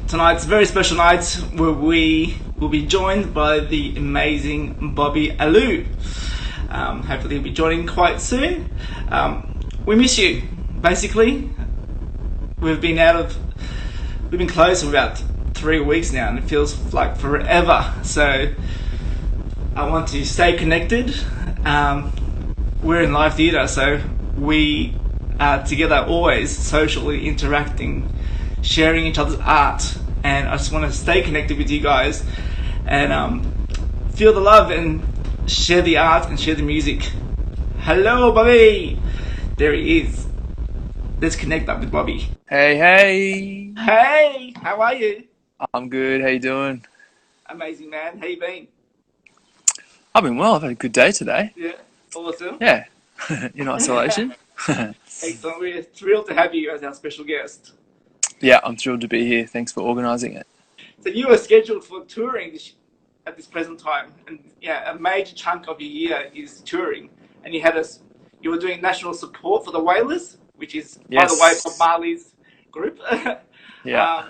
Tonight's a very special night where we will be joined by the amazing Bobby Alou. Hopefully he'll be joining quite soon. We miss you, basically. We've been closed for about 3 weeks now and it feels like forever. So I want to stay connected. We're in live theatre, so we are together always socially interacting, sharing each other's art, and I just want to stay connected with you guys and feel the love and share the art and share the music. Hello, Bobby. There he is. Let's connect up with Bobby. Hey, Hey, how are you? I'm good. How you doing? Amazing, man. How you been? I've been well. I've had a good day today. Yeah, awesome. Yeah, in isolation. Excellent. We're thrilled to have you as our special guest. Yeah, I'm thrilled to be here. Thanks for organising it. So you were scheduled for touring at this present time, and yeah, a major chunk of your year is touring, and you were doing national support for the Wailers, which is, by the way, Bob Yes. Marley's group. Yeah.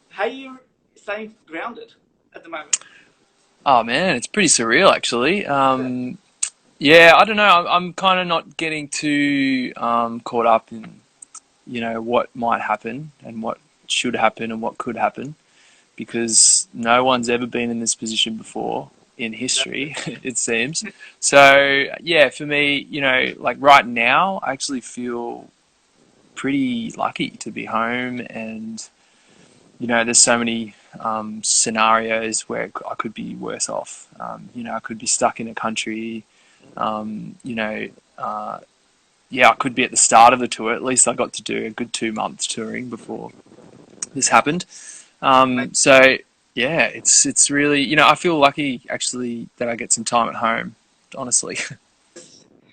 How are you staying grounded at the moment? Oh man, it's pretty surreal actually. Yeah, I don't know. I'm kind of not getting too caught up in what might happen and what should happen and what could happen because no one's ever been in this position before in history, it seems. So yeah, for me, like right now, I actually feel pretty lucky to be home, and there's so many scenarios where I could be worse off. I could be stuck in a country. Um, you know, uh, yeah, I could be at the start of the tour. At least I got to do a good 2 months touring before this happened. So yeah, it's really I feel lucky actually that I get some time at home. Honestly.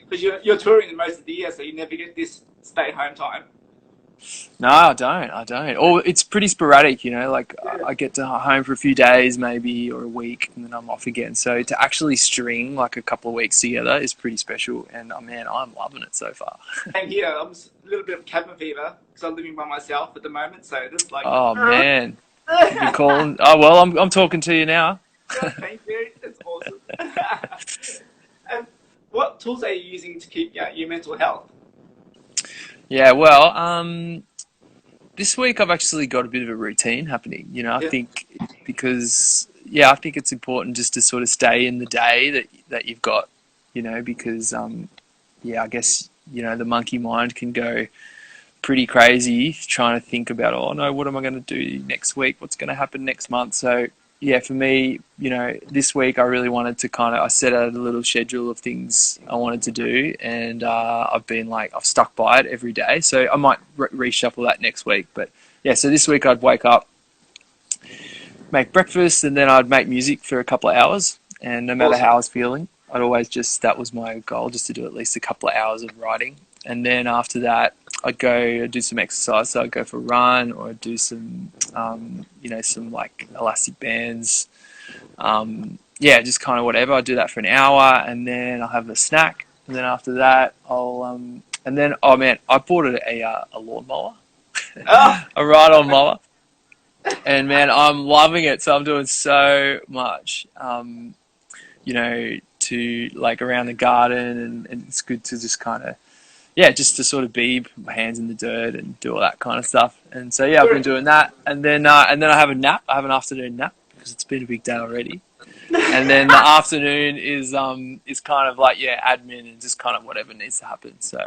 Because you're touring most of the year, so you never get this stay-at-home time. No, I don't. I don't. Or it's pretty sporadic, like Yeah. I get to home for a few days maybe or a week and then I'm off again. So to actually string like a couple of weeks together is pretty special. And man, I'm loving it so far. And here, I'm just a little bit of cabin fever because I'm living by myself at the moment, so just like, Oh man, you've been yeah, calling. Oh well, I'm talking to you now. thank you. It's awesome. And what tools are you using to keep your mental health? Yeah, well, this week I've actually got a bit of a routine happening. I Yeah, think because I think it's important just to sort of stay in the day that you've got, because I guess the monkey mind can go pretty crazy trying to think about, oh no, what am I going to do next week? What's going to happen next month? So yeah, for me, this week I really wanted to I set out a little schedule of things I wanted to do, and I've stuck by it every day. So I might reshuffle that next week, but yeah. So this week I'd wake up, make breakfast, and then I'd make music for a couple of hours. And no matter how awesome. I was feeling, that was my goal, just to do at least a couple of hours of writing. And then after that, I'd do some exercise. So I'd go for a run, or I'd do some, some like elastic bands. Just kind of whatever. I'd do that for an hour, and then I'll have a snack. And then after that, oh man, I bought a lawnmower, Oh, a ride-on mower, and man, I'm loving it. So I'm doing so much, to like around the garden, and it's good to just kind of just to sort of be my hands in the dirt and do all that kind of stuff. And so yeah, I've been good. doing that, and then I have a nap. I have an afternoon nap because it's been a big day already. And then the afternoon is kind of like admin and just kind of whatever needs to happen. So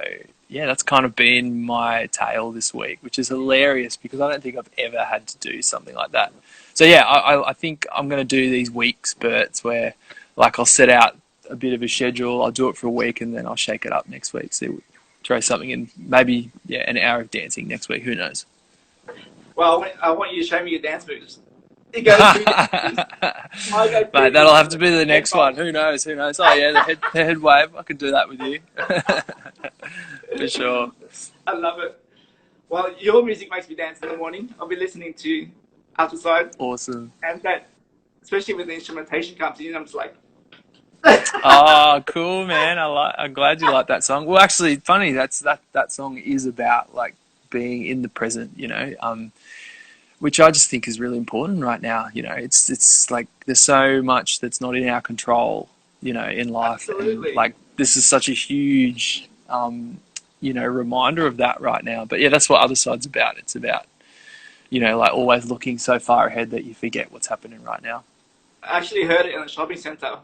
yeah, that's kind of been my tale this week, which is hilarious because I don't think I've ever had to do something like that. So yeah, I think I'm going to do these week spurts where like I'll set out a bit of a schedule. I'll do it for a week and then I'll shake it up next week. So throw something in, maybe an hour of dancing next week. Who knows? Well, I want you to show me your dance moves. You go two dances. I go two Mate, that'll have dances. to be the Head next one. bob. Who knows? Who knows? Oh yeah, the head wave. I can do that with you. For sure. I love it. Well, your music makes me dance in the morning. I'll be listening to Outside, Awesome. and that, especially when the instrumentation comes in, I'm just like, Oh, cool, man. I'm glad you like that song. Well, actually, funny. That song is about like being in the present. Which I just think is really important right now. It's like there's so much that's not in our control. In life, and Absolutely. like this is such a huge, reminder of that right now. But yeah, that's what Other Side's about. It's about like always looking so far ahead that you forget what's happening right now. I actually heard it in a shopping centre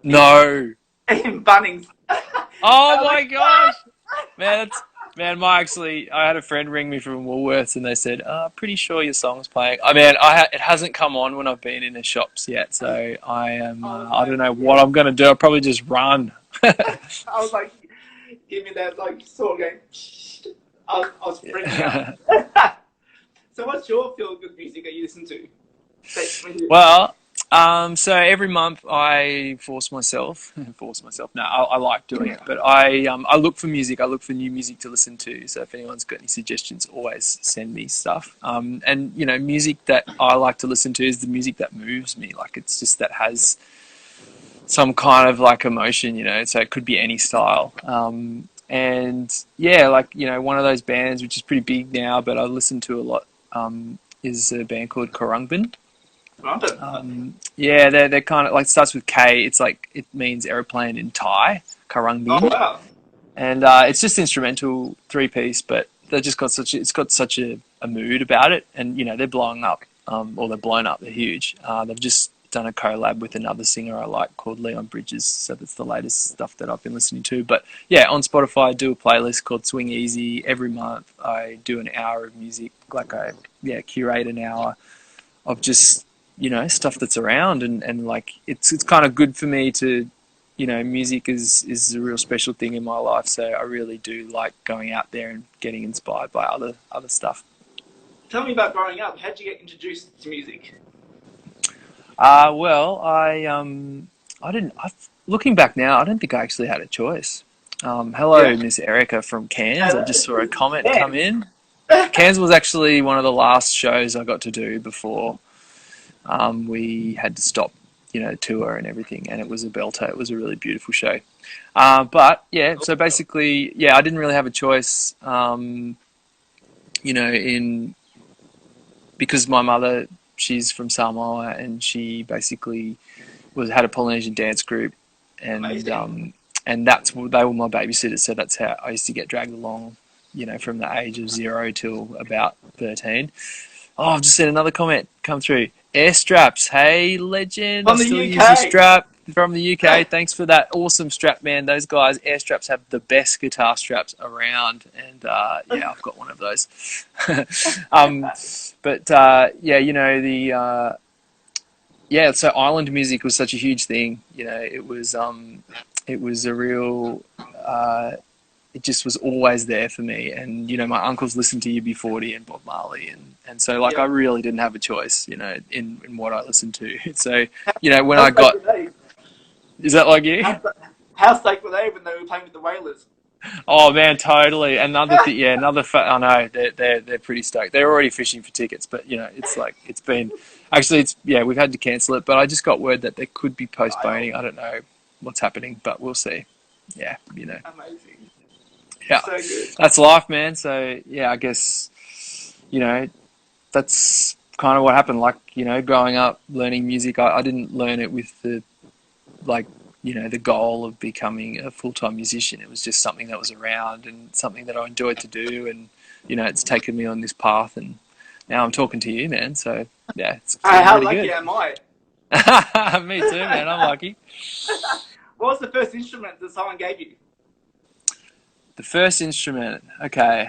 in No. in Bunnings. Oh I was my like, gosh, man, man. I had a friend ring me from Woolworths, and they said, "Pretty sure your song's playing." I mean, it hasn't come on when I've been in the shops yet, so I am. I was I like, don't know what yeah. I'm gonna do. I'll probably just run. I was like, give me that like sword game. I was freaking out. So, what's your feel good music that you listen to? Well, so every month I force myself. No, I like doing it, but I look for music. I look for new music to listen to. So if anyone's got any suggestions, always send me stuff. And music that I like to listen to is the music that moves me. Like it's just that has some kind of like emotion. So it could be any style. And yeah, like one of those bands which is pretty big now, but I listen to a lot. Is a band called Khruangbin. London. Yeah, they're kind of like starts with K. It's like it means aeroplane in Thai, Oh Karungbin, wow. and it's just instrumental 3 piece, but they just got it's got such a mood about it, and they're blowing up, or they're blown up. They're huge. They've just done a collab with another singer I like called Leon Bridges, so that's the latest stuff that I've been listening to. But yeah, on Spotify I do a playlist called Swing Easy. Every month I do an hour of music, like I curate an hour of just stuff that's around, and like it's kind of good for me to music is a real special thing in my life, so I really do like going out there and getting inspired by other stuff. Tell me about growing up. How'd you get introduced to music? Well, I didn't. Looking back now, I don't think I actually had a choice. Hello, Yeah. Miss Erica from Cairns. I Hello. just saw a comment come Dance. in. Cairns was actually one of the last shows I got to do before we had to stop, tour and everything, and it was a belter. It was a really beautiful show. But yeah, so basically, yeah, I didn't really have a choice, in because my mother, she's from Samoa, and she basically had a Polynesian dance group, and Amazing. that's they were my babysitters, so that's how I used to get dragged along, from the age of 0 till about 13. Oh, I've just seen another comment come through. Air straps. Hey, legend. I From the still use a UK. strap from the UK. Thanks for that awesome strap, man. Those guys, Air straps, have the best guitar straps around. And yeah, I've got one of those. um, but yeah, yeah, so island music was such a huge thing. It was a real. It just was always there for me. And my uncles listened to UB40 and Bob Marley, and so like I Yep. really didn't have a choice, in what I listened to. So when I How's like got, today? is that like you? How psyched were they when they were playing with the Whalers? Oh man, totally. I know they're pretty stoked. They're already fishing for tickets, but it's like it's been actually it's yeah we've had to cancel it. But I just got word that they could be Kyle. postponing. I don't know what's happening, but we'll see. Yeah, Amazing. yeah, So good. that's life, man. So yeah, I guess you know that's kind of what happened. Like growing up learning music, I didn't learn it with the like the goal of becoming a full-time musician. It was just something that was around and something that I enjoyed to do, and it's taken me on this path, and now I'm talking to you, man. So yeah, it's feeling How really lucky good. am I? Me too, man. I'm lucky. What was the first instrument that someone gave you? The first instrument, okay.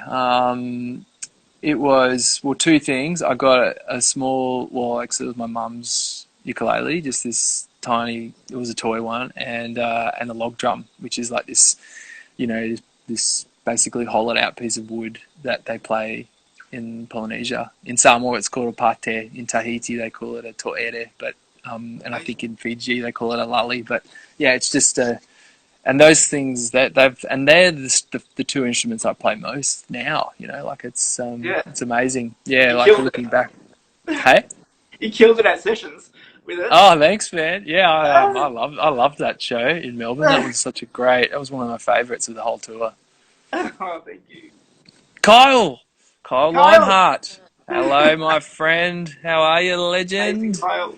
It was, well, two things. I got a small, well, actually, it was my mum's ukulele, just this tiny. It was a toy one, and a log drum, which is like this, this basically hollowed out piece of wood that they play in Polynesia. In Samoa, it's called a pate. In Tahiti, they call it a toere, but and I think in Fiji they call it a lully. But yeah, it's just a and those things that they're the two instruments I play most now. Like Yeah, it's amazing. Yeah, you like killed it. looking back. Hey, You killed it at sessions with it. Oh, thanks, man. Yeah, Ah, I loved that show in Melbourne. That was one of my favourites of the whole tour. oh, thank you. Kyle, Kyle Kyle! Lionheart. Hello, my friend. How are you, Amazing, legend? Kyle.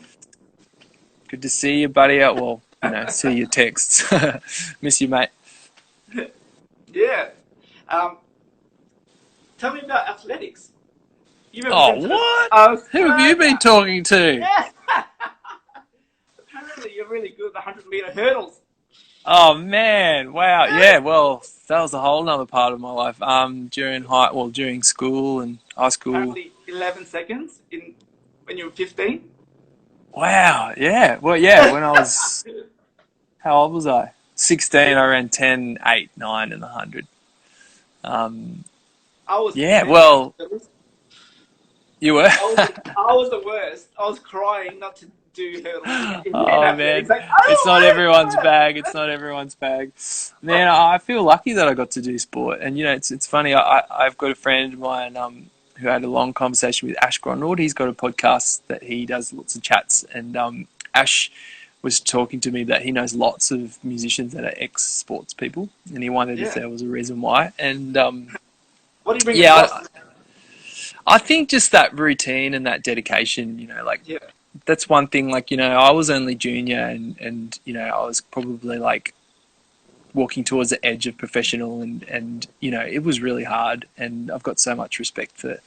Good to see you, buddy. Well, see your texts. Miss you, mate. Yeah. Um, Tell me about athletics. You Oh, represented what? Who have you been Australia. talking to? Yeah. Apparently, you're really good at the 100-meter hurdles. Oh man, wow. Yeah, well, that was a whole nother part of my life. During school and high school. Apparently, 11 seconds in when you were 15. Wow, yeah. Well, yeah, when I was, how old was I? 16, I ran 10, 8, 9 and 100. Um, I was yeah, terrible well, at hurdles. you were. I was the worst. I was crying not to do hurdles in Oh athletics. man, Like, I it's don't not everyone's want bag. It's not everyone's bag. Man, I feel lucky that I got to do sport, and it's funny. I've got a friend of mine who had a long conversation with Ash Gronald. He's got a podcast that he does lots of chats, and Ash was talking to me that he knows lots of musicians that are ex-sports people, and he wondered if Yeah. there was a reason why. And What do you bring yeah, across? I think just that routine and that dedication. Like Yeah. that's one thing. Like I was only junior, and I was probably like walking towards the edge of professional, and it was really hard. And I've got so much respect for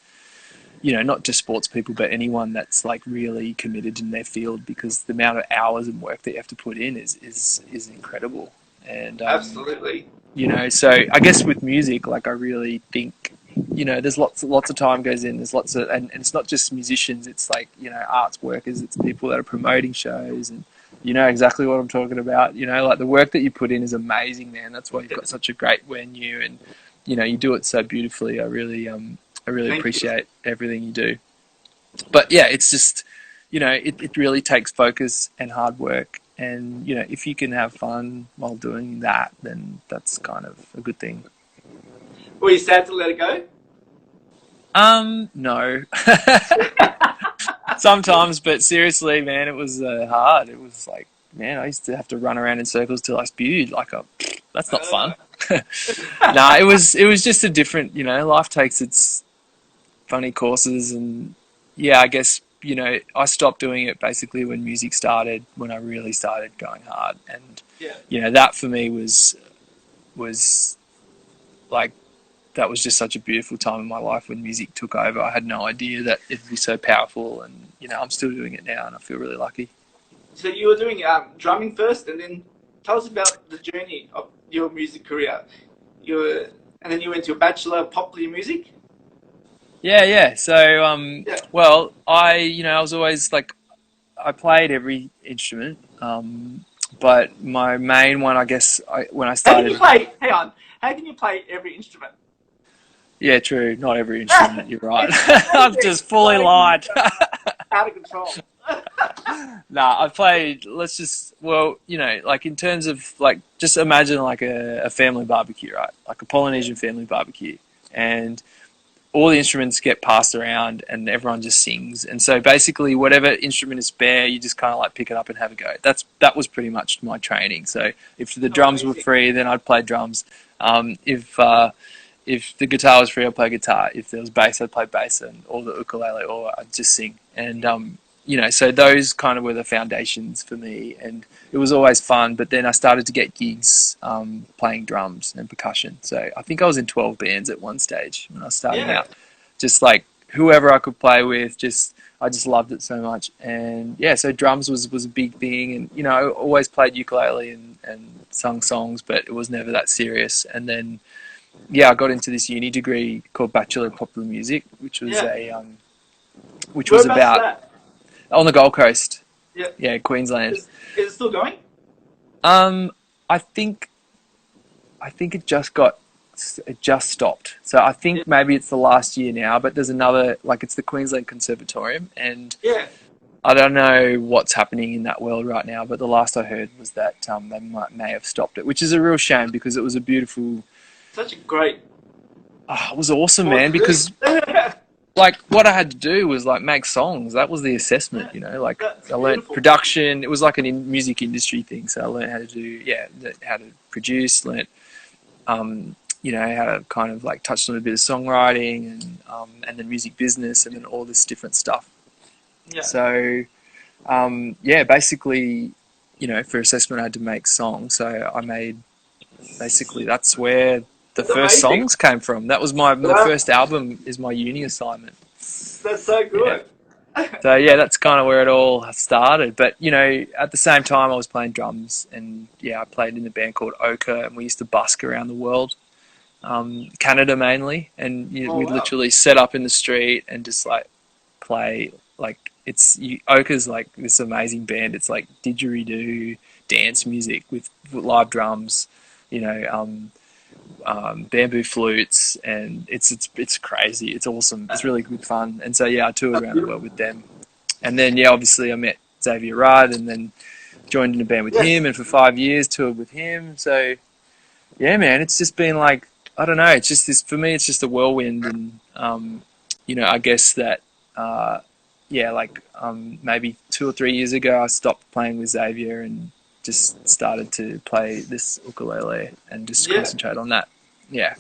not just sports people, but anyone that's like really committed in their field, because the amount of hours and work that you have to put in is incredible. And Absolutely. so I guess with music, like I really think there's lots of time goes in. There's lots of, and it's not just musicians. It's like arts workers. It's people that are promoting shows, and you know exactly what I'm talking about. Like the work that you put in is amazing, man. That's why you've got such a great venue, and you do it so beautifully. I really Thank you. appreciate everything you do. But yeah, it's just it really takes focus and hard work, and if you can have fun while doing that, then that's kind of a good thing. Were you sad to let it go? No. Sometimes, but seriously, man, it was hard. It was like, man, I used to have to run around in circles till I spewed. That's not fun. Nah, it was just a different, life takes its funny courses, and yeah, I guess, I stopped doing it basically when music started, when I really started going hard. And, Yeah. that for me was like, that was just such a beautiful time in my life when music took over. I had no idea that it'd be so powerful, and I'm still doing it now, and I feel really lucky. So you were doing drumming first, and then tell us about the journey of your music career. You were, and then you went to a bachelor of popular music. Yeah, yeah. So, Yeah. well, I was always like, I played every instrument, but my main one, I guess, when I How can you started, play? Hang on. How can you play every instrument? yeah, true, not every instrument. You're right. It's I've amazing. just fully lied. Out of control. Nah, I played. Well, like in terms of like, just imagine like a family barbecue, right? Like a Polynesian family barbecue, and all the instruments get passed around, and everyone just sings. And so basically, whatever instrument is spare, you just kind of like pick it up and have a go. That was pretty much my training. So if the Oh, drums were amazing. free, then I'd play drums. If the guitar was free, I'd play guitar. If there was bass, I'd play bass, or the ukulele, or I'd just sing. And so those kind of were the foundations for me, and it was always fun. But then I started to get gigs playing drums and percussion. So I think I was in 12 bands at one stage when I was starting Yeah. out. Just like whoever I could play with, I just loved it so much. And yeah, so drums was a big thing, and I always played ukulele and sung songs, but it was never that serious. And then yeah, I got into this uni degree called Bachelor of Popular Music, Yeah. which was Whereabouts is about that? on the Gold Coast. Yeah. Yeah, Queensland. Is it still going? Um, I think it just stopped. So I Yeah. think maybe it's the last year now, but there's another, like it's the Queensland Conservatorium, and Yeah. I don't know what's happening in that world right now, but the last I heard was that they may have stopped it, which is a real shame because it was a beautiful, Such a great it was awesome, sport man, to do. because like what I had to do was like make songs. That was the assessment, you know. Like That's I learned beautiful. production. It was like an music industry thing. So I learned how to do, yeah, how to produce. Learned, you know, how to kind of like touch on a bit of songwriting and then music business and then all this different stuff. Yeah. So yeah, basically, you know, for assessment I had to make songs. So I made basically that's where the That's first amazing. songs came from. That was the Wow. first album is my uni assignment. That's so Yeah. good. So yeah, that's kind of where it all started. But you know, at the same time, I was playing drums, and yeah, I played in a band called Ochre, and we used to busk around the world, Canada mainly, and Oh we'd wow. literally set up in the street and just like play. Like Ochre's like this amazing band. It's like didgeridoo dance music with live drums, you know, bamboo flutes, and it's crazy. It's awesome. It's really good fun. And so yeah, I toured That's around the world beautiful. with them. And then yeah, obviously I met Xavier Rudd, and then joined in a band with him, Yes. and for 5 years toured with him. So yeah, man, it's just been like I don't know. It's just this for me. It's just a whirlwind, and you know, I guess that yeah, like maybe 2 or 3 years ago, I stopped playing with Xavier and just started to play this ukulele and just Yeah. concentrate on that. Yeah.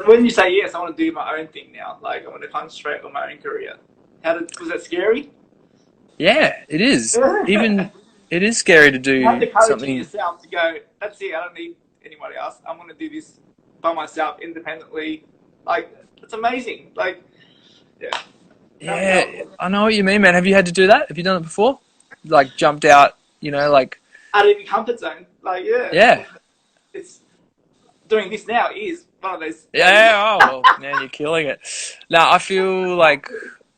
When you say yes, I want to do my own thing now. Like I want to concentrate on my own career. Was that scary? Yeah, it is. You Even it is scary to have do the courage in something. yourself to go. That's it. I don't need anybody else. I'm going to do this by myself, independently. Like it's amazing. Like yeah, nothing else. Yeah, I know what you mean, man. Have you had to do that? Have you done it before? Like jumped out, you know, like Out of your comfort zone. Like yeah, yeah, it's doing this now is one of those days. yeah. Oh well, man, you're killing it. Now I feel like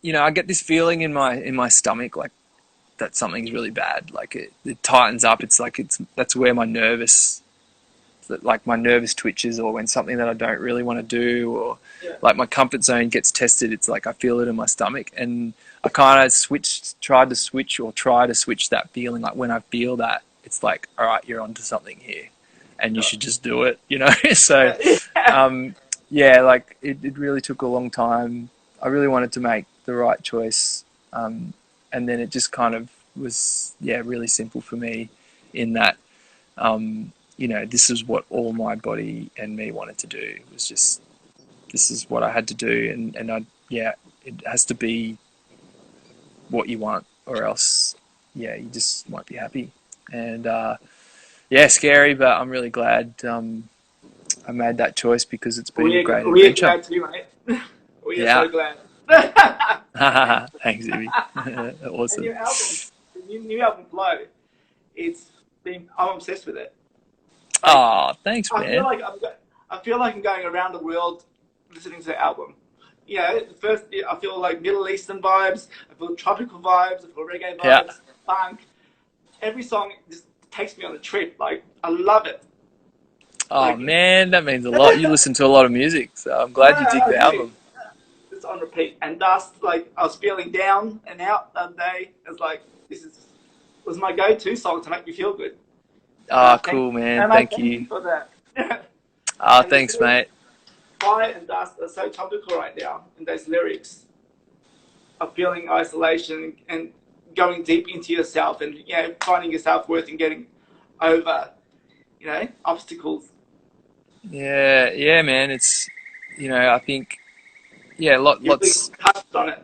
you know I get this feeling in my stomach like that something's really bad. Like it tightens up. It's like that's where like my nervous twitches, or when something that I don't really want to do, or Yeah. like my comfort zone gets tested. It's like I feel it in my stomach, and I kind of try to switch that feeling. Like when I feel that, it's like, all right, you're onto something here, and you should just do it, you know. So, Yeah. yeah, like it really took a long time. I really wanted to make the right choice, and then it just kind of was, yeah, really simple for me, in that you know, this is what all my body and me wanted to do. It was just, this is what I had to do. And I, yeah, it has to be what you want, or else, yeah, you just won't be happy. And, yeah, scary, but I'm really glad, I made that choice because it's been a great We are adventure. glad too, mate. We are Yeah. so glad. Thanks, Ivy. And Awesome. your album, the new album Flow, I'm obsessed with it. Like Oh, thanks, I feel man. like I feel like I'm going around the world listening to the album. You know, first I feel like Middle Eastern vibes, I feel tropical vibes, I feel reggae Yeah. vibes, funk. Every song just takes me on a trip. Like I love it. Oh, Like man, that means a lot. You listen to a lot of music, so I'm glad you dig I the do. album. It's on repeat. And Dust, like I was feeling down and out the other day. It's like this is was my go-to song to make me feel good. And I Ah, thank cool, man. and I Thank thank you you. for that. Ah, And the thanks, feeling mate. Fire and Dust are so topical right now in those lyrics of feeling isolation and going deep into yourself and you know finding your self worth and getting over you know obstacles. Yeah, yeah, man. It's, you know, I think, yeah, You really lots. touched on it.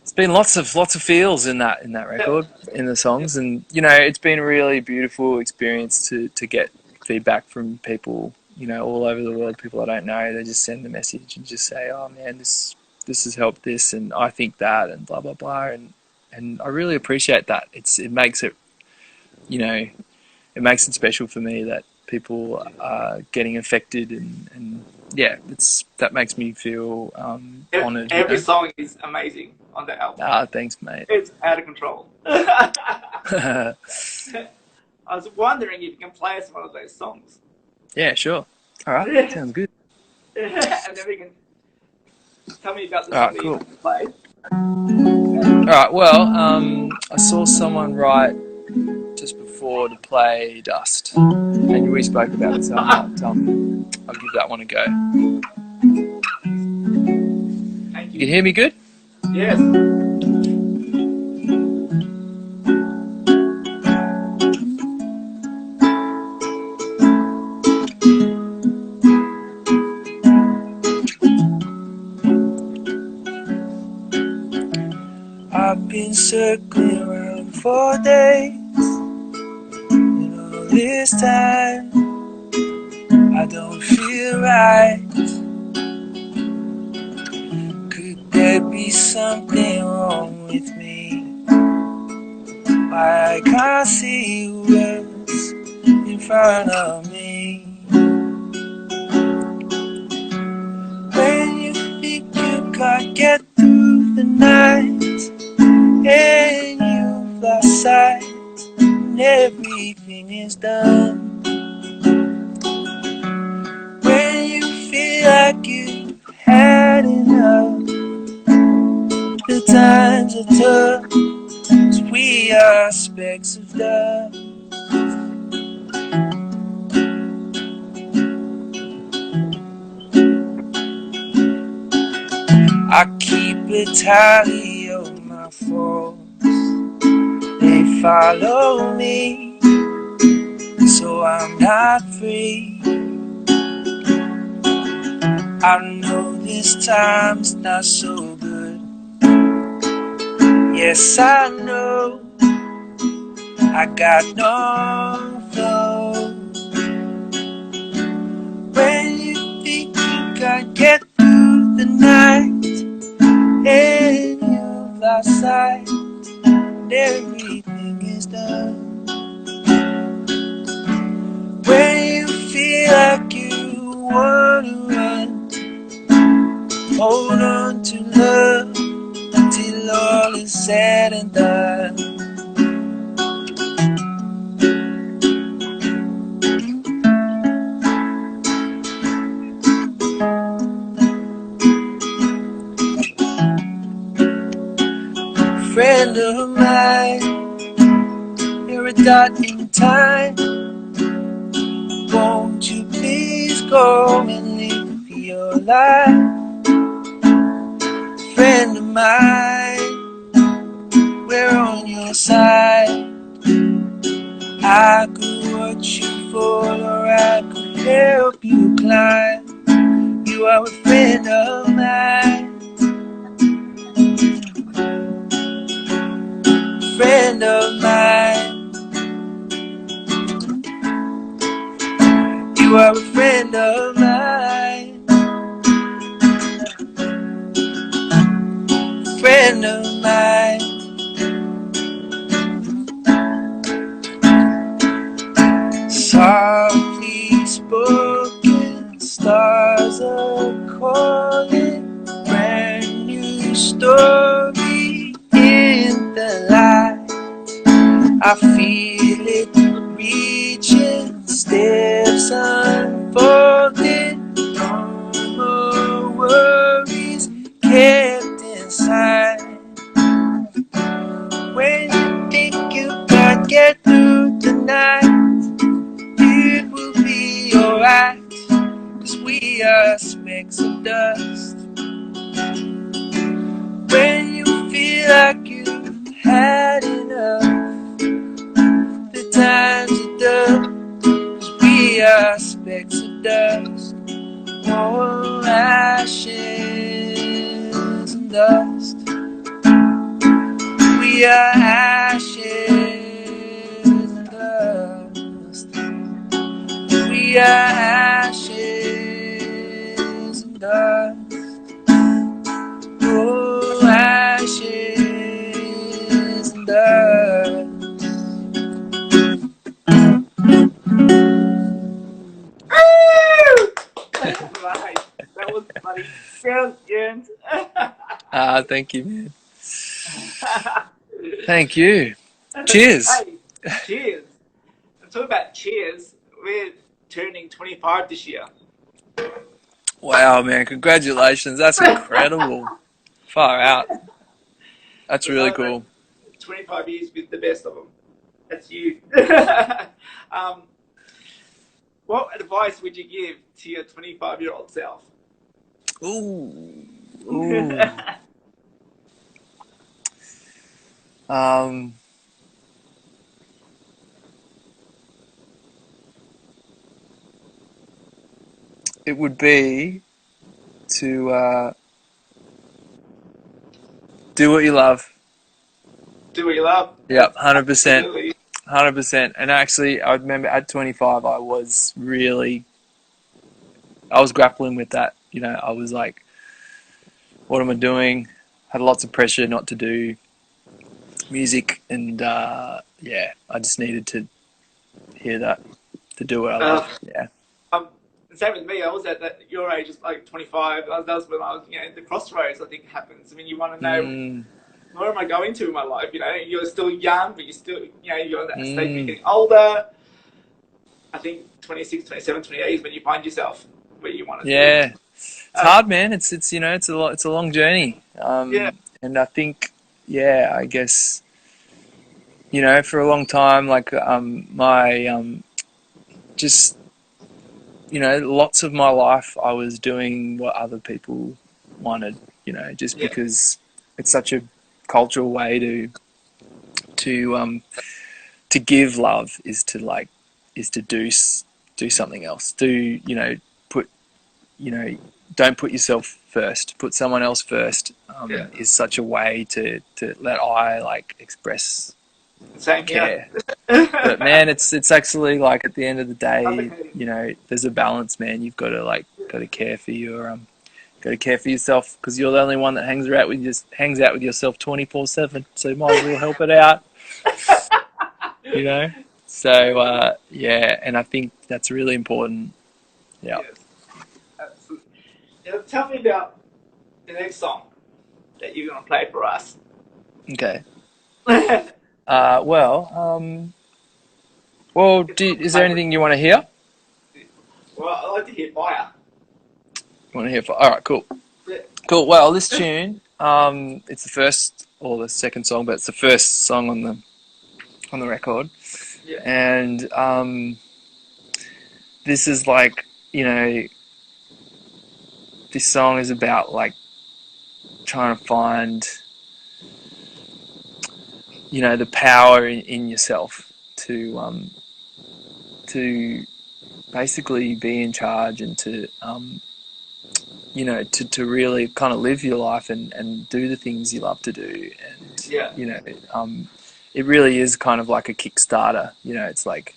It's been lots of feels in that Yeah. record, in the songs, and you know, it's been a really beautiful experience to get feedback from people, you know, all over the world. People I don't know, they just send the message and just say, "Oh man, this has helped this," and I think that, and blah blah blah, and I really appreciate that. It makes it, you know, it makes it special for me that people are getting affected, and yeah, that makes me feel honoured, you Every know. song is amazing on the album. Ah, thanks, mate. It's out of control. I Yeah, was wondering if you can play us one of those songs. sure. All right, And sounds good. then we can tell me about the All song right, that you cool. haven't played. All right, well, I saw someone write just before to play Dust, and we spoke about it, so I'll give that one a go. Thank You can hear me good? Yes. I've been circling around for days, and all this time I don't feel right. Could there be something wrong with me? Why I can't see what's in front of me? When you think you can't get through the night, and you've lost sight, and everything is done. When you feel like you've had enough, the times are tough, 'cause we are specks of dust. I keep a tally of my faults, they follow me, so I'm not free. I know this time's not so good. Yes, I know I got no flow. When you think you can't get through the night, and you've lost sight, and everything is done. When you feel like you wanna run, hold on to love till all is said and done. Friend of mine, you're a dot in time. Won't you please go and live your life? Friend of mine, we're on your side. I could watch you fall, or I could help you climb. You are a friend of mine. Friend of mine. You are a friend of mine. Friend of mine. Softly spoken, stars are calling. Brand new story in the light. I feel it reaching, steps unfolding. No more worries kept inside. When you think you can't get through tonight, it will be alright, 'cause we are specks of dust. When you feel like you've had enough, the times are done, 'cause we are specks of dust. Oh, ashes and dust. We are ashes and dust. We are ashes and dust. Oh, ashes and dust. Right. That was funny. Brilliant. Thank you, man. Thank you. Cheers. Hey, cheers. I'm talking about cheers. We're turning 25 this year. Wow, man. Congratulations. That's incredible. Far out. That's really cool. 25 years with the best of them. That's you. um, what advice would you give to your 25-year-old self? Ooh. Ooh. Um, it would be to do what you love. Do what you love. Yep, 100%. Absolutely. 100%. And actually, I remember at 25, I was grappling with that. You know, I was like, what am I doing? Had lots of pressure not to do music. And yeah, I just needed to hear that, to do what I Uh, love. Yeah. um, Same with me. I was at your age, is like 25. That was when I was, the crossroads. I think happens. I mean, you want to know Mm, where am I going to in my life? You're still young, but you're in that stage. You're mm. getting older. I think 26, 27, 28 is when you find yourself where you want to be. Yeah. It's Uh, hard, man. It's you know, it's a long journey. yeah, And I think, yeah, I guess, you know, for a long time, like, my, just, you know, lots of my life I was doing what other people wanted, you know, just yeah, because it's such a cultural way to um to give love is to like is to do something else. Do, you know, put, you know, don't put yourself first. Put someone else first, yeah. is such a way to let I like express Same here. care. But man, it's actually like at the end of the day, Suffocating. you know, there's a balance, man. You've got to like got to care for your got to care for yourself because you're the only one that hangs out with yourself 24/7. So you might as well help it out, you know. So yeah, and I think that's really important. Yeah. Yes, absolutely. Tell me about the next song that you're gonna play for us. Okay. It's Well, well, my is there favorite anything you song. want to hear? Well, I like to hear Fire. You want to hear? All right, cool. Yeah, Cool. Well, this tune, it's the first or the second song, but it's the first song on the record, yeah, and this is like, you know, this song is about like trying to find, you know, the power in yourself to basically be in charge and to you know, to really kind of live your life and do the things you love to do. And, yeah. you know, it really is kind of like a Kickstarter. You know, it's like,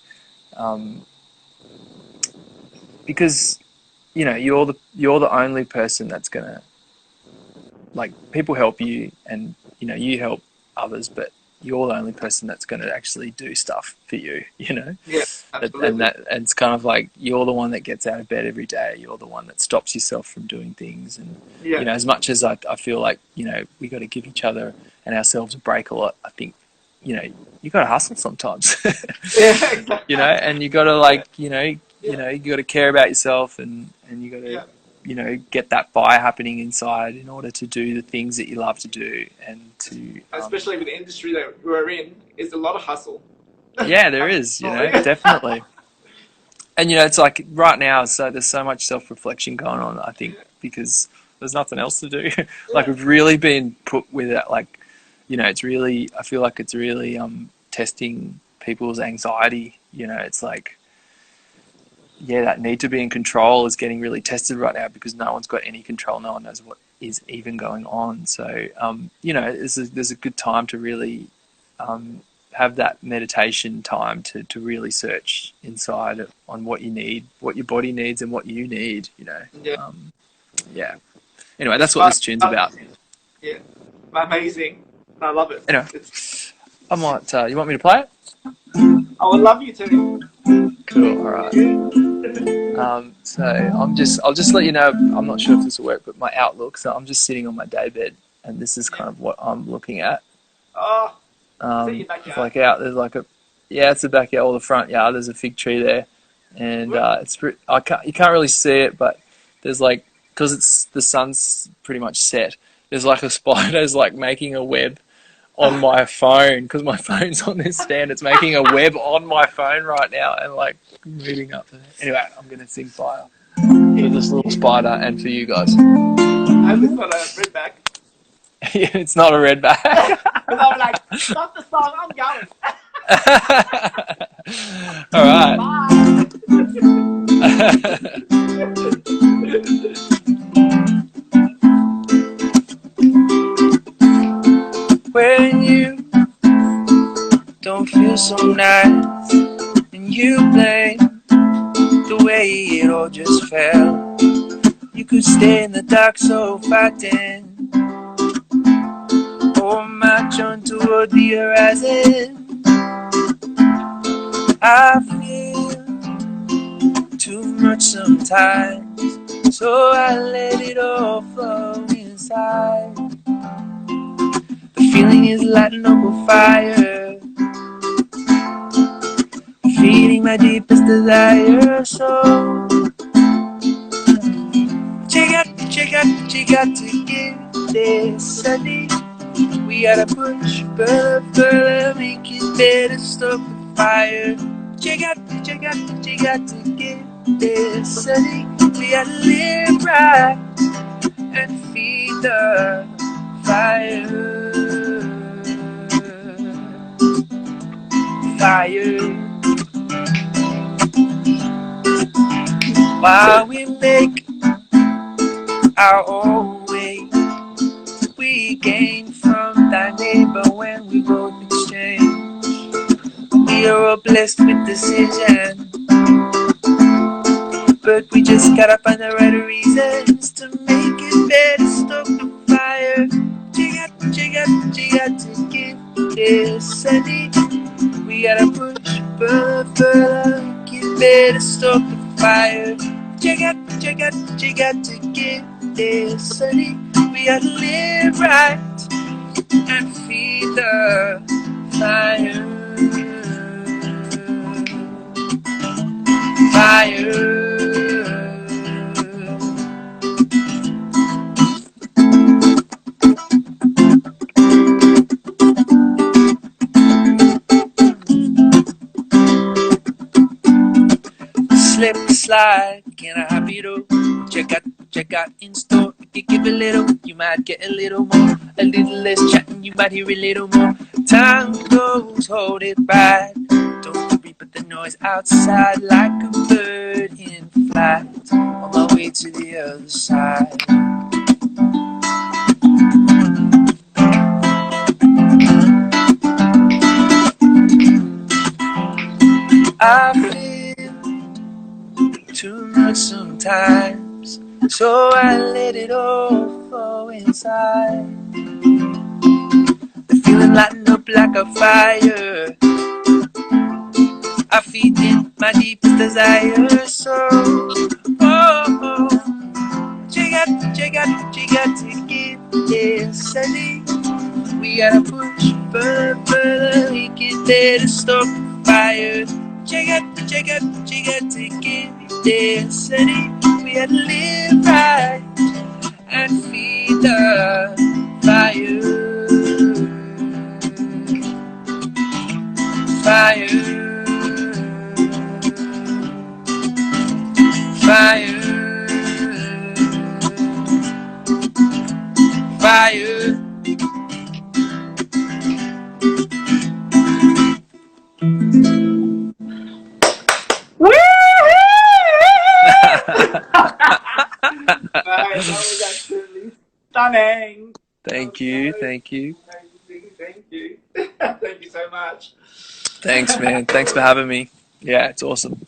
um, because, you know, you're the only person that's gonna, like, people help you and, you know, you help others, but you're the only person that's going to actually do stuff for you, you know. Yeah, And absolutely. that, and it's kind of like you're the one that gets out of bed every day. You're the one that stops yourself from doing things. And, you Yeah, know, as much as I feel like, you know, we got to give each other and ourselves a break a lot, I think, you know, you got to hustle sometimes, yeah, exactly. you know, and you got to Yeah, like, you yeah, know, you got to care about yourself and you got to, yeah. you know, get that fire happening inside in order to do the things that you love to do and to, Especially with the industry that we're in, is a lot of hustle. yeah, there is, you know, Unfortunately. definitely. And you know, it's like right now, so there's so much self-reflection going on, I think, because there's nothing else to do. Like Yeah, we've really been put with it, like, you know, it's really, I feel like it's really testing people's anxiety. You know, it's like, yeah, that need to be in control is getting really tested right now because no one's got any control. No one knows what is even going on. So, you know, there's a good time to really have that meditation time to really search inside on what you need, what your body needs, and what you need. You know, yeah. yeah. Anyway, that's what But, this tune's about. yeah, amazing. I love it. Anyway, It's, I might. You want me to play it? I would love you to. Cool. All right. So I'll just let you know. I'm not sure if this will work, but my outlook. So I'm just sitting on my daybed, and this is Yeah. kind of what I'm looking at. Oh, is that your It's backyard? like out there's like a, yeah, it's the backyard or the front yard. There's a fig tree there, and What? I can't you can't really see it, but there's like, because it's the sun's pretty much set. There's like a spider's like making a web on my phone because my phone's on this stand. It's making a web on my phone right now and like moving up. Anyway, I'm gonna sing fire for this little spider and for you guys. hope it's not a red bag. It's not a red bag. Because I'm like, stop the song, I'm going. All right. When you don't feel so nice and you blame the way it all just fell, you could stay in the dark so fighting, or march on toward the horizon. I feel too much sometimes, so I let it all flow inside. The feeling is lighting up a fire, feeding my deepest desire. So you got to give this a need. We gotta push further, make it better, stop the fire. You got to give this a need. We gotta live right and feed the fire. While we make our own way, we gain from thy neighbor when we both exchange. We are all blessed with decision, but we just gotta find the right reasons to make it better, stop the fire. You got to give this a need. We gotta push further, make it better, stop the fire. You got to give this a need. We gotta live right and feed the fire. Slip slide, can I have it all? Check out in store. If you give a little, you might get a little more. A little less chatting, you might hear a little more. Time goes, hold it right. Don't worry about the noise outside, like a bird in flight, on my way to the other side. I feel too much sometimes, so I let it all flow inside. The feeling lighting up like a fire, I feed in my deepest desire. So, you got to give this a need. We gotta push further, we get there to stop the fire. You got to give this a need. We gotta live right and feed the fire. Fire. That was absolutely stunning. Thank you. Thank you. Thank you so much. Thanks, man. Thanks for having me. Yeah, it's awesome.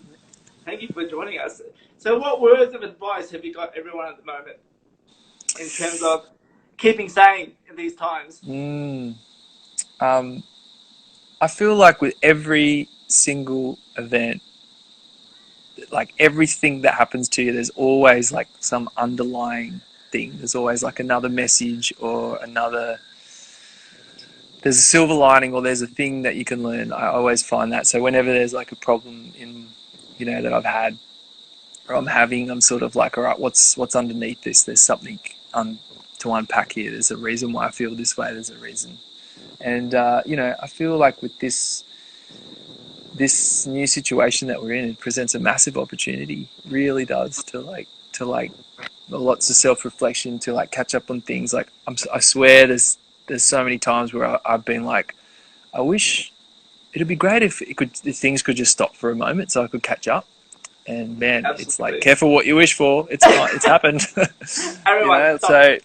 Thank you for joining us. So what words of advice have you got everyone at the moment in terms of keeping sane in these times? I feel like with every single event, like everything that happens to you, there's always like some underlying thing. There's always like another message or there's a silver lining, or there's a thing that you can learn. I always find that. So whenever there's like a problem that I've had or I'm having, I'm sort of like, all right, what's underneath this? There's something to unpack here. There's a reason why I feel this way. There's a reason. And, I feel like with this new situation that we're in, it presents a massive opportunity. It really does to lots of self-reflection to like catch up on things. Like I swear there's so many times where I've been like, I wish it'd be great if things could just stop for a moment so I could catch up. And man, Absolutely. it's like careful what you wish for. It's happened. Everyone, So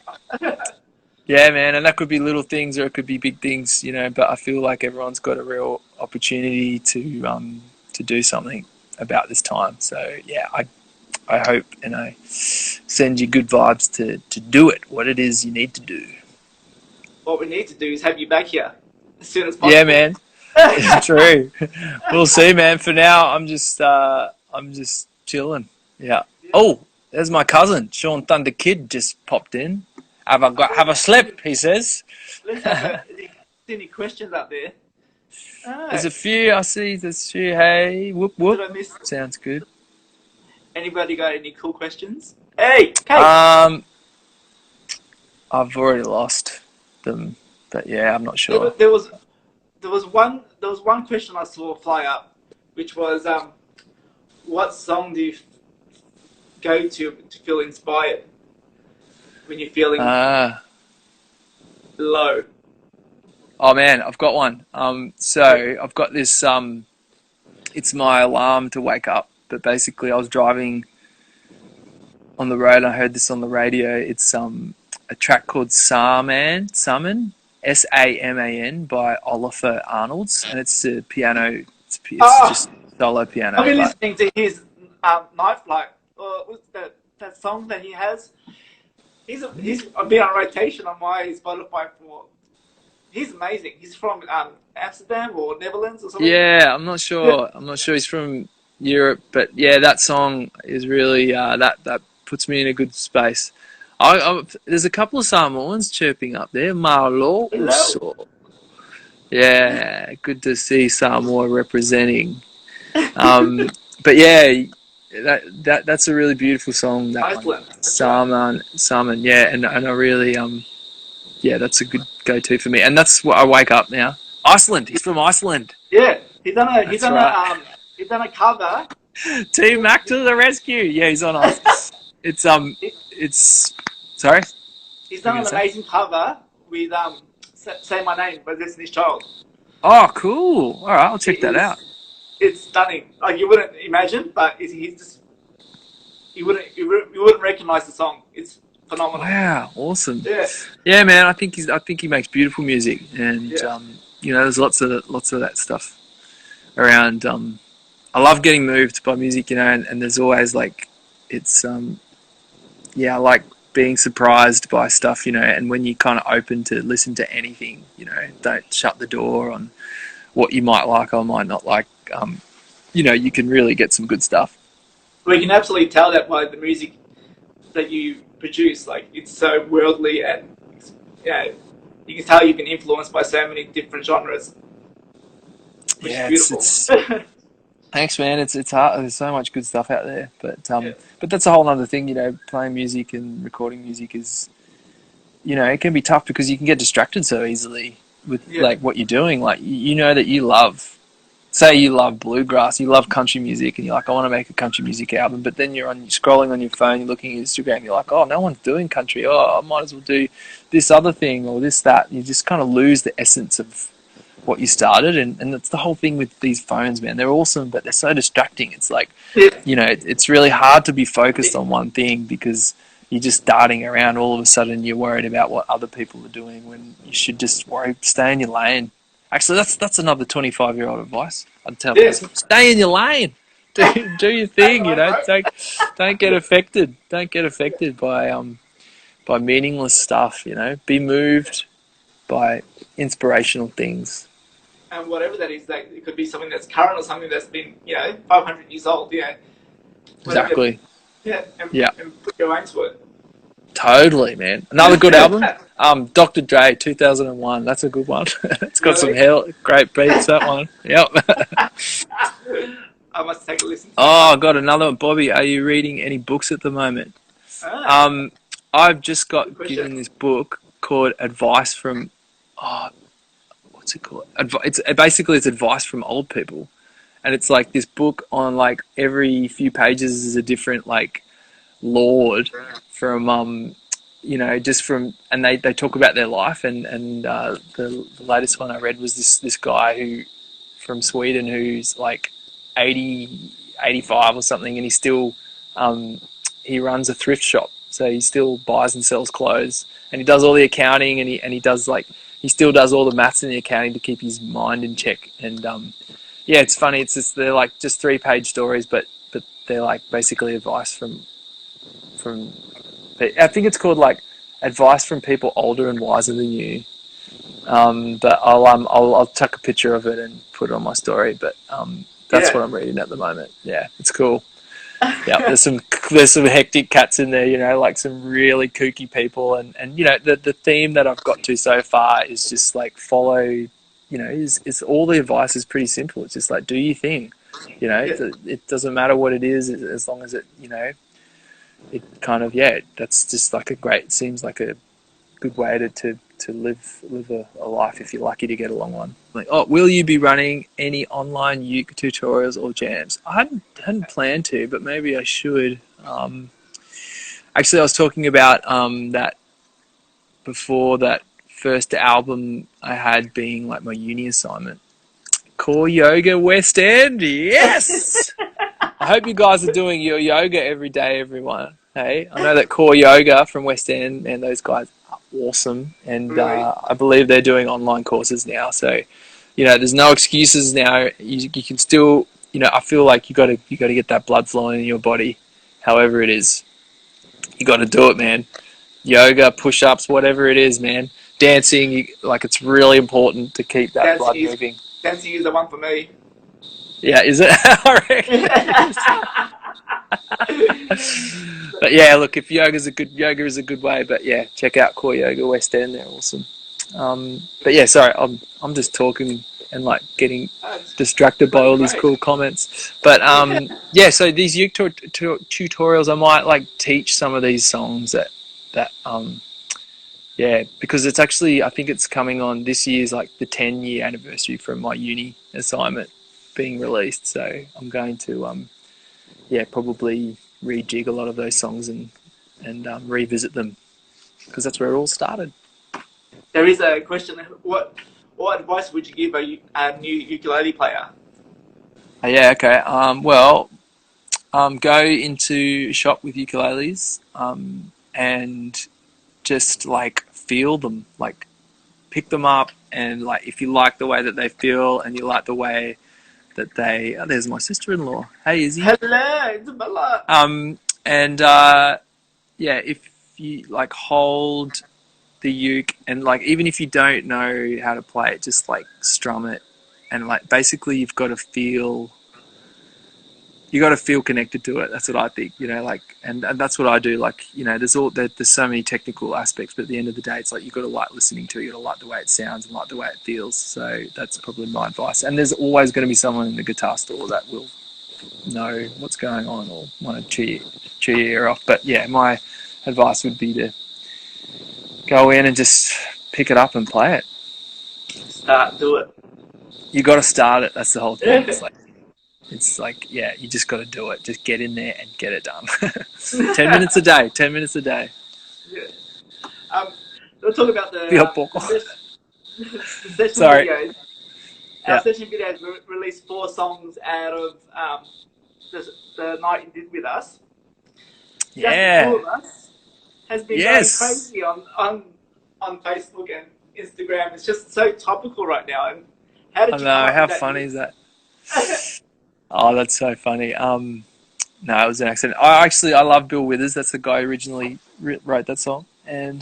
yeah, man, and that could be little things or it could be big things, but I feel like everyone's got a real opportunity to do something about this time. So yeah, I hope and I send you good vibes to do it, what it is you need to do. what we need to do is have you back here as soon as possible. Yeah, man. True. We'll see, man. For now, I'm just chilling. Yeah. Oh, there's my cousin, Sean Thunder Kid, just popped in. Have a slip, he says. Let's have any questions up there. There's a few. I see. There's a few. Hey, whoop whoop. Did I miss Sounds good. anybody? Got any cool questions? Hey, Kate. I've already lost them, but yeah, I'm not sure. There was one question I saw fly up, which was what song do you go to feel inspired when you're feeling low? Oh man, I've got one. So I've got this. It's my alarm to wake up. But basically, I was driving on the road and I heard this on the radio. It's a track called Saman, S-A-M-A-N by Oliver Arnolds, and it's a piano. It's just solo piano. I've been listening to his Night Flight. What's that song that he has? He's been on rotation on my Spotify for. He's amazing. He's from Amsterdam or Netherlands or something. Yeah, I'm not sure. I'm not sure he's from Europe, but yeah, that song is really that puts me in a good space. There's a couple of Samoans chirping up there. Malo. Yeah, good to see Samoa representing. But yeah, that's a really beautiful song. That one. Saman, yeah, and I really yeah, that's a good go-to for me, and that's what I wake up now. Iceland. He's from Iceland. Yeah, he's done a cover. Team Mac to the rescue. Yeah, he's on us. It's sorry. He's done an amazing cover with Say My Name by Destiny's Child. Oh, cool. All right, I'll check that out. It's stunning. Like you wouldn't imagine, but you wouldn't recognize the song. It's phenomenal. Wow, awesome. Yeah. Yeah, man. I think he makes beautiful music, and there's lots of that stuff around. I love getting moved by music, and there's always like, it's I like being surprised by stuff, and when you're kind of open to listen to anything, don't shut the door on what you might like or might not like. You can really get some good stuff. Well, you can absolutely tell that by the music that you produce. Like, it's so worldly, and you can tell you've been influenced by so many different genres. Which is beautiful. Thanks, man. It's hard. There's so much good stuff out there, but that's a whole other thing. Playing music and recording music is, it can be tough because you can get distracted so easily with like what you're doing. Like that you love. Say you love bluegrass, you love country music, and you're like, I want to make a country music album, but then you're scrolling on your phone, you're looking at Instagram, you're like, oh, no one's doing country. Oh, I might as well do this other thing or this, that. You just kind of lose the essence of what you started, and that's the whole thing with these phones, man. They're awesome, but they're so distracting. It's like, it's really hard to be focused on one thing because you're just darting around. All of a sudden, you're worried about what other people are doing when you should just stay in your lane. Actually, that's another 25-year-old advice. I'd tell people, stay in your lane. Do your thing, Don't get affected. Don't get affected by meaningless stuff, Be moved by inspirational things. And whatever that is, like, it could be something that's current or something that's been, 500 years old, Exactly. And put your own to it. Totally, man. Another good album, Dr. Dre, 2001. That's a good one. It's got some great beats, that one. Yep. I must take a listen to I got another one. Bobby, are you reading any books at the moment? I've just got given this book called Advice from... what's it called? It's advice from old people. And it's like this book on, like, every few pages is a different, like, Lorde from just from, and they talk about their life, and the latest one I read was this guy who from Sweden who's like 80, 85 or something, and he still he runs a thrift shop, so he still buys and sells clothes, and he does all the accounting, and he does like, he still does all the maths in the accounting to keep his mind in check. And yeah, it's funny. It's just, they're like just 3-page stories, but they're like basically advice from. I think it's called like advice from people older and wiser than you. But I'll tuck a picture of it and put it on my story. But that's what I'm reading at the moment. Yeah, it's cool. Yeah, there's some hectic cats in there, like some really kooky people, and the theme that I've got to so far is just like follow, is all the advice is pretty simple. It's just like, do your thing, it doesn't matter what it is, as long as it, it kind of, that's just like seems like a good way to live a life if you're lucky to get a long one. Like, will you be running any online uke tutorials or jams? I hadn't planned to, but maybe I should. Actually, I was talking about that before, that first album I had being like my uni assignment. Core Yoga West End, yes! I hope you guys are doing your yoga every day, everyone. Hey, I know that Core Yoga from West End, and those guys are awesome, and I believe they're doing online courses now. So, there's no excuses now. You can still, I feel like you got to get that blood flowing in your body, however it is. You got to do it, man. Yoga, push-ups, whatever it is, man. Dancing, it's really important to keep that blood moving. Dancing is the one for me. Yeah, is it? But yeah, look, if yoga is a good way. But yeah, check out Core Yoga West End; they're awesome. But yeah, sorry, I'm just talking and like getting distracted by all these cool comments. But yeah, so these uke tutorials, I might like teach some of these songs that yeah, because it's actually, I think it's coming on this year's like the 10-year anniversary from my uni assignment being released. So I'm going to probably rejig a lot of those songs and revisit them, because that's where it all started. There is a question: what advice would you give a new ukulele player? Yeah, okay. Well, go into a shop with ukuleles and just like feel them, like pick them up, and like if you like the way that they feel and you like the way that they, there's my sister-in-law. Hey, Izzy. Hello, Isabella. And yeah, if you like hold the uke, and like even if you don't know how to play it, just like strum it, and like basically you've got to feel connected to it. That's what I think, like, and that's what I do. Like, there's so many technical aspects, but at the end of the day, it's like you got to like listening to it. You got to like the way it sounds and like the way it feels. So that's probably my advice. And there's always going to be someone in the guitar store that will know what's going on or want to cheer your ear off. But yeah, my advice would be to go in and just pick it up and play it. Do it. You got to start it. That's the whole thing. It's like, yeah, you just got to do it. Just get in there and get it done. 10 minutes a day. 10 minutes a day. Yeah. We'll talk about the session Sorry. videos. Our session videos released 4 songs out of the night you did with us. Yeah. Just the 2 of us has been going crazy on Facebook and Instagram. It's just so topical right now. And how did you come up how with that funny news? is that? Oh, that's so funny. No, it was an accident. I love Bill Withers. That's the guy who originally wrote that song. And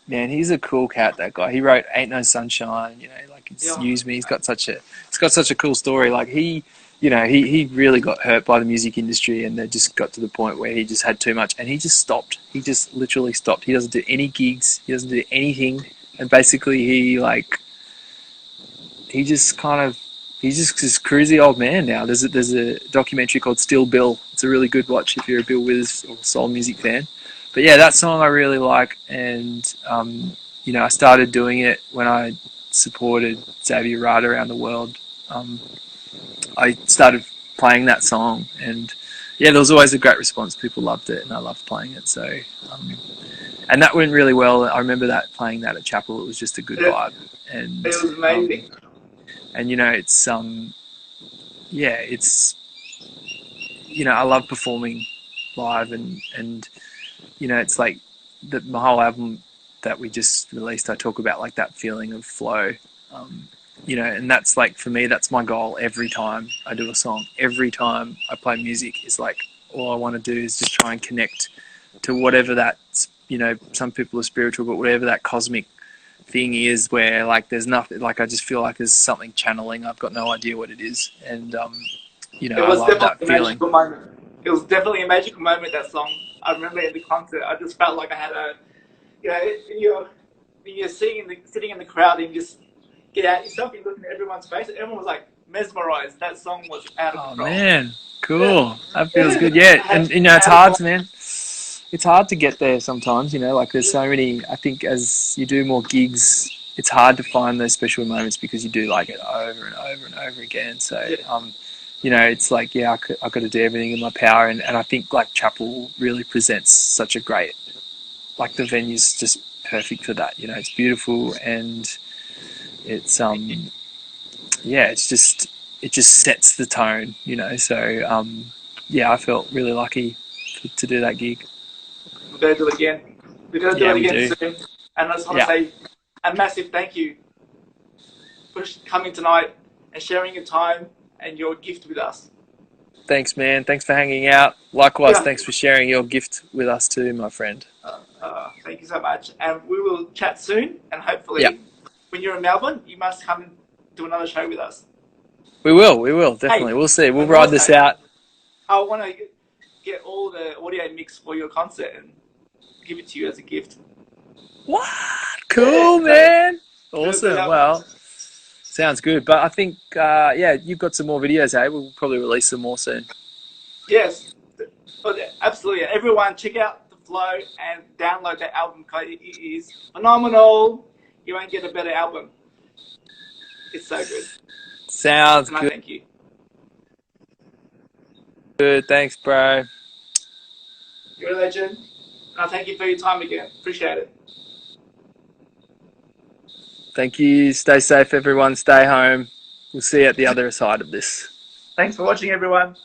man, he's a cool cat, that guy. He wrote Ain't No Sunshine, like it's Use Me. It's got such a cool story. Like he really got hurt by the music industry, and they just got to the point where he just had too much, and he just stopped. He just literally stopped. He doesn't do any gigs. He doesn't do anything. And basically he's just this cruisy old man now. There's a documentary called Still Bill. It's a really good watch if you're a Bill Withers or soul music fan. But yeah, that song I really like, and I started doing it when I supported Xavier Rada around the world. I started playing that song, and yeah, there was always a great response. People loved it, and I loved playing it. So, and that went really well. I remember that playing that at Chapel. It was just a good vibe, and It was amazing. and you know, it's yeah, it's you know, I love performing live, and you know, it's like my whole album that we just released. I talk about like that feeling of flow. You know, and that's like, for me, that's my goal every time I do a song. Every time I play music is like, all I want to do is just try and connect to whatever that's, you know, some people are spiritual, but whatever that cosmic thing is, where like there's nothing, like I just feel like there's something channeling. I've got no idea what it is. And, you know, It I was love that definitely a feeling. magical moment. It was definitely a magical moment, that song. I remember in the concert, I just felt like I had a, you know, you're sitting in the crowd and you just get out yourself, you're looking at everyone's face, and everyone was like mesmerized. That song was out of Oh control. man, cool. That feels good. Yeah, and you know, it's hard, man. It's hard to get there sometimes. You know, like there's so many. I think as you do more gigs, it's hard to find those special moments because you do like it over and over and over again. So, you know, it's like, yeah, I got to do everything in my power, and I think like Chapel really presents such a great, like the venue's just perfect for that. You know, it's beautiful, and it's yeah, it just sets the tone, you know. So yeah, I felt really lucky to do that gig. We're going to do it again. We're going to do Yeah, it we again do. soon. And I just want Yeah. to say a massive thank you for coming tonight and sharing your time and your gift with us. Thanks, man. Thanks for hanging out. Likewise, Yeah. thanks for sharing your gift with us too, my friend. Thank you so much. And we will chat soon. And hopefully, Yeah. when you're in Melbourne, you must come and do another show with us. We will, definitely. Hey, we'll see. We'll and ride this also, out. I want to get all the audio mix for your concert and give it to you as a gift. What? Cool, Yeah, man. so Awesome. that Well, sounds good. But I think, yeah, you've got some more videos, eh? We'll probably release some more soon. Yes, absolutely. Everyone, check out The Flow and download that album because it is phenomenal. You won't get a better album. It's so good. Sounds And I good. thank you. Good. Thanks, bro. You're a legend. And I thank you for your time again. Appreciate it. Thank you. Stay safe, everyone. Stay home. We'll see you at the other side of this. Thanks for watching, everyone.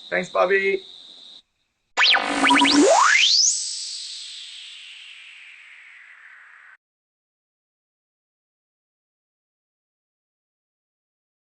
Thanks, Bobby.